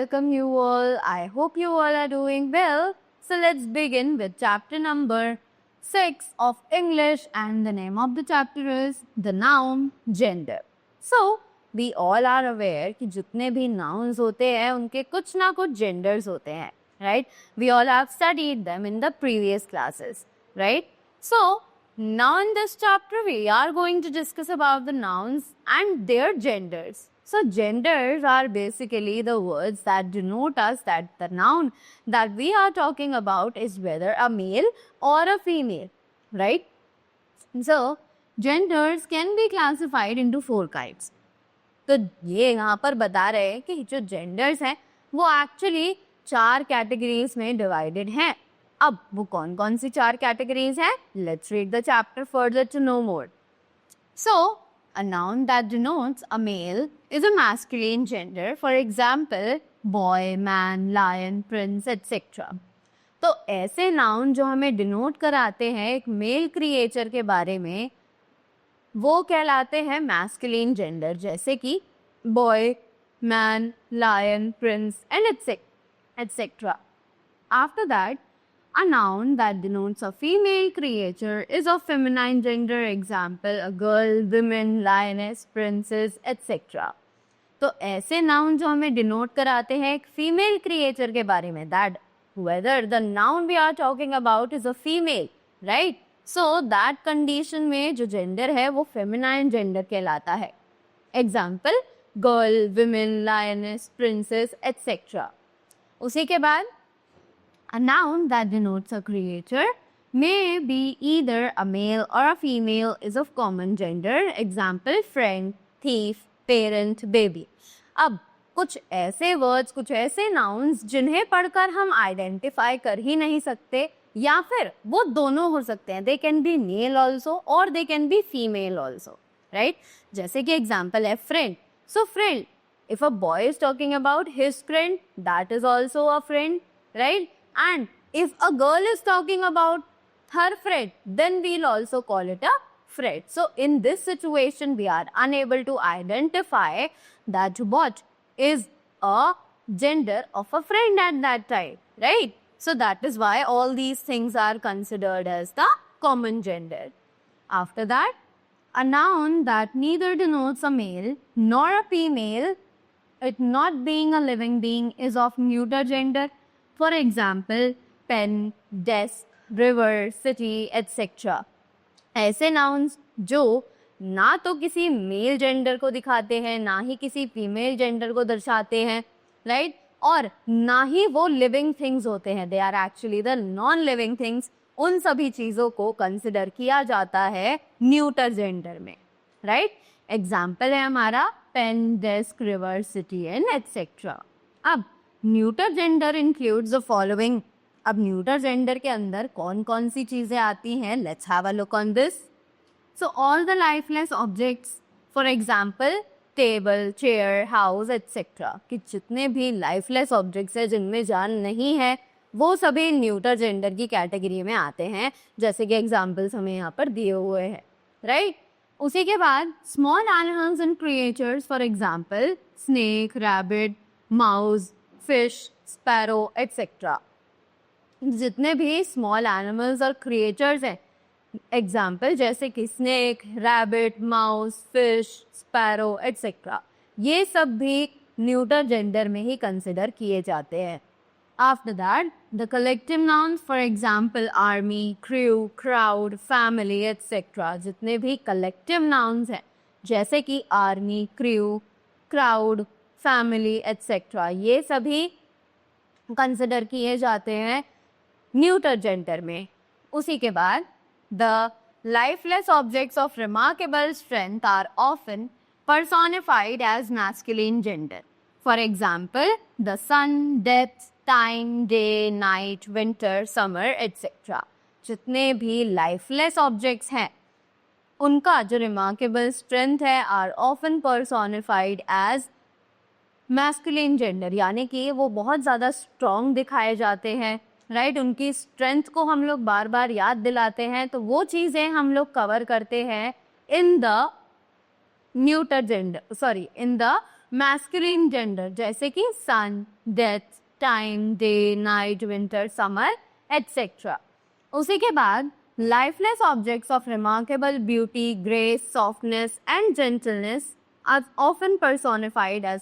welcome you all. I hope you all are doing well. So let's begin with chapter number 6 of English, and the name of the chapter is the noun gender. So we all are aware कि जितने भी nouns होते हैं उनके कुछ ना कुछ genders होते हैं, right? We all have studied them in the previous classes, right? So now in this chapter we are going to discuss about the nouns and their genders. So genders are basically the words that denote us that the noun that we are talking about is whether a male or a female, right? So genders can be classified into 4 kinds. तो ये यहाँ पर बता रहे हैं कि जो genders हैं वो actually 4 categories में divided हैं. अब वो कौन कौन सी 4 categories हैं? Let's read the chapter further to know more. So a noun that denotes a male is a masculine gender. For example, boy, man, lion, prince, etc. तो ऐसे नाउन जो हमें डिनोट कराते हैं एक मेल क्रिएचर के बारे में वो कहलाते हैं मैस्कुलिन जेंडर, जैसे कि boy, man, lion, prince and etc. After that, a noun that denotes a female creature is of feminine gender. Example, a girl, woman, lioness, princess, etc. तो ऐसे नाउन जो हमें डिनोट कराते हैं एक फीमेल क्रिएचर के बारे में, that whether the noun we are talking about is a female, right? So that condition में जो gender है वो feminine gender कहलाता है. Example, girl, women, lioness, princess, etc. उसी के बाद a noun that denotes a creature may be either a male or a female is of common gender. Example, friend, thief, parent, baby. अब कुछ ऐसे words, कुछ ऐसे नाउन्स जिन्हें पढ़कर हम आइडेंटिफाई कर ही नहीं सकते या फिर वो दोनों हो सकते हैं. They can be male also और they can be female also, right? जैसे कि एग्जाम्पल है friend. So friend, if a boy is talking about his friend, that is also a friend, right? And if a girl is talking about her friend, then we'll also call it a friend. So in this situation, we are unable to identify that what is a gender of a friend at that time, right? So that is why all these things are considered as the common gender. After that, a noun that neither denotes a male nor a female, it not being a living being, is of neuter gender. For example, pen, desk, river, city, etc. ऐसे nouns जो ना तो किसी male gender को दिखाते हैं ना ही किसी फीमेल जेंडर को दर्शाते हैं, राइट? और ना ही वो लिविंग थिंग्स होते हैं, they are actually the non living things. उन सभी चीज़ों को कंसिडर किया जाता है न्यूटर जेंडर में, राइट? एग्जाम्पल है हमारा pen, desk, river, city and etcetera. अब neuter gender includes the following. अब न्यूटर जेंडर के अंदर कौन कौन सी चीज़ें आती हैं? Let's have a look on this. So all the lifeless objects, for example table, chair, house etcetera, कि जितने भी लाइफलेस ऑब्जेक्ट्स हैं जिनमें जान नहीं है वो सभी न्यूटर जेंडर की कैटेगरी में आते हैं, जैसे कि एग्जाम्पल्स हमें यहाँ पर दिए हुए हैं, राइट? उसी के बाद small animals and creatures, for example snake, rabbit, mouse, fish, sparrow etcetera. जितने भी स्मॉल एनिमल्स और क्रिएचर्स हैं, एग्जाम्पल जैसे कि snake, rabbit, mouse, fish, sparrow etcetera, ये सब भी न्यूटर जेंडर में ही कंसिडर किए जाते हैं. After that, the collective nouns, for example army, crew, crowd, family etcetera. जितने भी कलेक्टिव नाउन्स हैं जैसे कि army, crew, crowd, family etcetera, ये सभी कंसिडर किए जाते हैं न्यूटर जेंडर में. उसी के बाद the lifeless objects of remarkable strength are often personified as masculine gender. For example, the sun, depth, time, day, night, winter, summer, etc. जितने भी लाइफलेस ऑब्जेक्ट्स हैं उनका जो रिमार्केबल स्ट्रेंथ है are often personified as masculine gender, यानी कि वो बहुत ज़्यादा स्ट्रॉन्ग दिखाए जाते हैं, राइट? उनकी स्ट्रेंथ को हम लोग बार बार याद दिलाते हैं, तो वो चीज़ें हम लोग कवर करते हैं in the neuter gender, in the masculine gender जैसे कि sun, death, time, day, night, winter, summer etcetera. उसी के बाद lifeless objects of remarkable beauty, grace, softness and gentleness are often personified as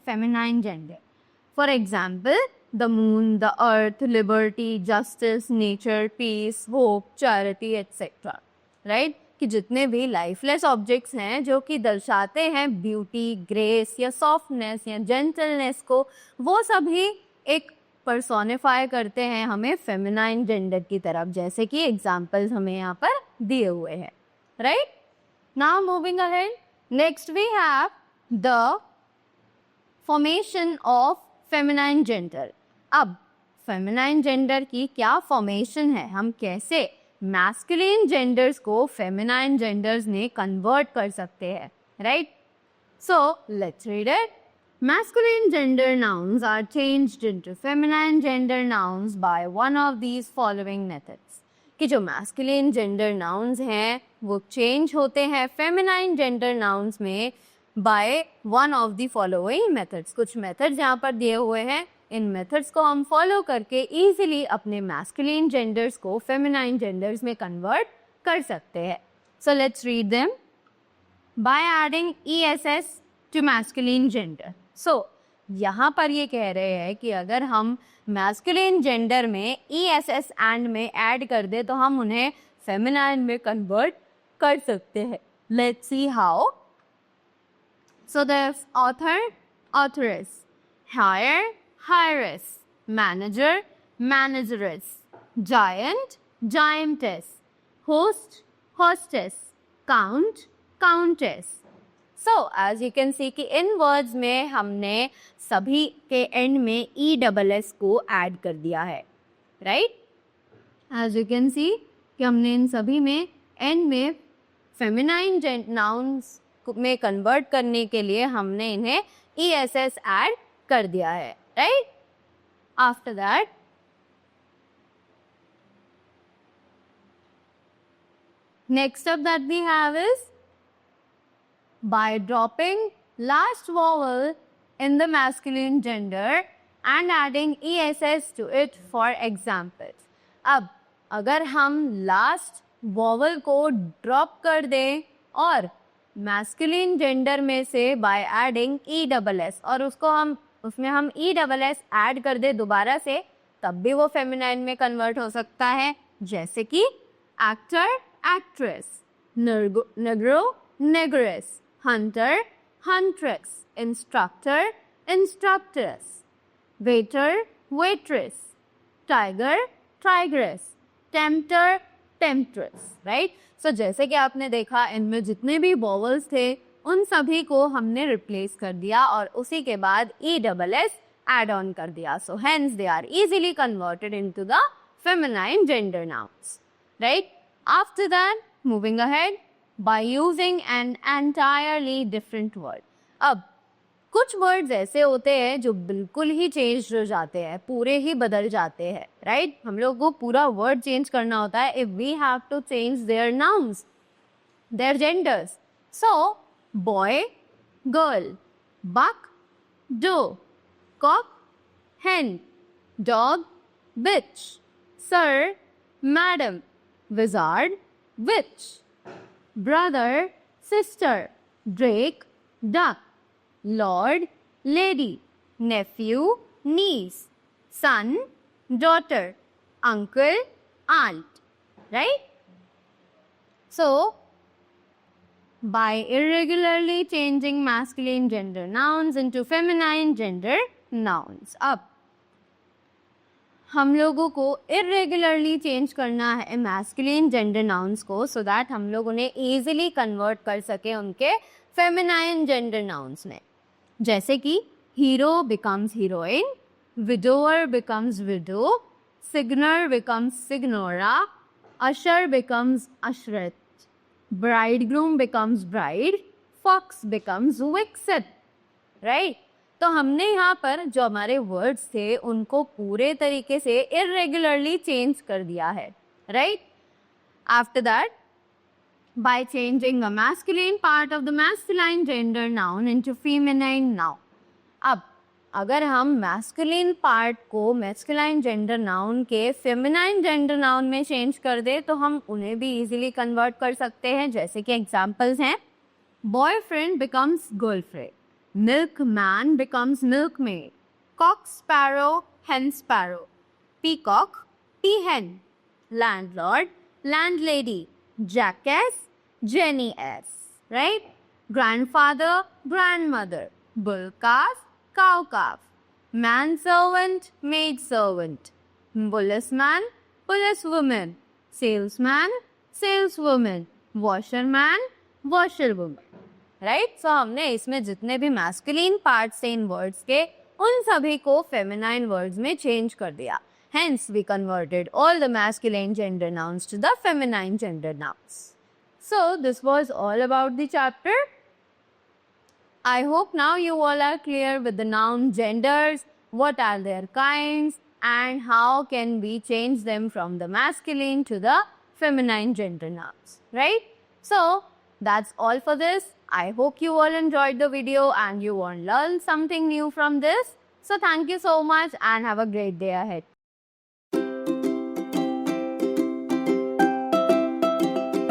feminine gender. For example, the moon, the earth, liberty, justice, nature, peace, hope, charity, etc. Right? कि जितने भी lifeless objects हैं जो कि दर्शाते हैं beauty, grace या softness या जेंटलनेस को, वो सभी एक पर्सोनिफाई करते हैं हमें फेमिनाइन जेंडर की तरफ, जैसे कि एग्जाम्पल्स हमें यहाँ पर दिए हुए हैं. Right, now moving ahead, next we have the formation of feminine gender. अब फेमिनाइन जेंडर की क्या फॉर्मेशन है, हम कैसे मैस्कुलिन जेंडर्स को फेमिनाइन जेंडर्स में कन्वर्ट कर सकते हैं. Right, so let's read it. Masculine gender nouns are changed into feminine gender nouns by one of these following methods. कि जो masculine gender nouns हैं वो change होते हैं feminine gender nouns में by one of the following methods. कुछ methods यहाँ पर दिए हुए हैं, इन methods को हम follow करके easily अपने masculine genders को feminine genders में convert कर सकते हैं. So let's read them. By adding ESS to masculine gender. So, यहाँ पर ये कह रहे हैं कि अगर हम मैस्कुलिन जेंडर में ESS एंड में ऐड कर दे तो हम उन्हें फेमिनाइन में कन्वर्ट कर सकते हैं. Let's see how. So the author, authoress, heir, heiress, manager, manageress, giant, giantess, host, hostess, count, countess. So, as you can see कि इन वर्ड्स में हमने सभी के एंड में ESS को ऐड कर दिया है. Right, as you can see कि हमने इन सभी में एंड में फेमिनाइन नाउन्स में कन्वर्ट करने के लिए हमने इन्हें ESS ऐड कर दिया है. Right, after that next up that we have is by dropping last vowel in the masculine gender and adding ESS to it for example. अब अगर हम last vowel को drop कर दें और masculine gender में से by adding ESS और उसमें हम ESS add कर दें दोबारा से, तब भी वो feminine में convert हो सकता है. जैसे कि actor, actress, negro, negress, hunter, huntress, instructor, instructress, waiter, waitress, tiger, tigress, tempter, temptress. Right, so जैसे कि आपने देखा इनमें जितने भी वॉवल्स थे उन सभी को हमने रिप्लेस कर दिया और उसी के बाद ESS एड ऑन कर दिया. So hence they are easily converted into the feminine gender nouns. Right, after that moving ahead by using an entirely different word. अब कुछ वर्ड्स ऐसे होते हैं जो बिल्कुल ही चेंज हो जाते हैं, पूरे ही बदल जाते हैं. राइट, हम लोग को पूरा वर्ड चेंज करना होता है if we have to change their nouns, their genders. So, boy, girl, buck, doe, cock, hen, dog, bitch, sir, madam, wizard, witch, brother, sister, drake, duck, lord, lady, nephew, niece, son, daughter, uncle, aunt. Right? So, by irregularly changing masculine gender nouns into feminine gender nouns. अब हम लोगों को irregularly change करना है masculine gender nouns को so that हम लोग उन्हें ईजिली कन्वर्ट कर सके उनके फेमिनाइन जेंडर नाउन्स में. जैसे कि hero becomes heroine, widower becomes widow, signor becomes signora, usher becomes usherette, bridegroom becomes bride, fox becomes vixen. Right, तो हमने यहाँ पर जो हमारे वर्ड्स थे उनको पूरे तरीके से इरेगुलरली चेंज कर दिया है. Right, after that by changing a masculine part of the masculine gender noun into feminine noun. अब अगर हम masculine part को masculine gender noun के feminine gender noun में change कर दे तो हम उन्हें भी easily convert कर सकते हैं, जैसे कि examples हैं boyfriend becomes girlfriend, milkman becomes milkmaid, cock sparrow hen sparrow, peacock peahen, landlord landlady, jackass Jenny-S, right? Grandfather, grandmother, bull calf, cow calf, manservant, maidservant, policeman, policewoman, salesman, saleswoman, washerman, washerwoman, right? So हमने इसमें जितने भी masculine parts थे इन words के उन सभी को feminine words में change कर दिया. Hence, we converted all the masculine gender nouns to the feminine gender nouns. So, this was all about the chapter. I hope now you all are clear with the noun genders, what are their kinds, and how can we change them from the masculine to the feminine gender nouns, right? So, that's all for this. I hope you all enjoyed the video and you all learned something new from this. So, thank you so much and have a great day ahead.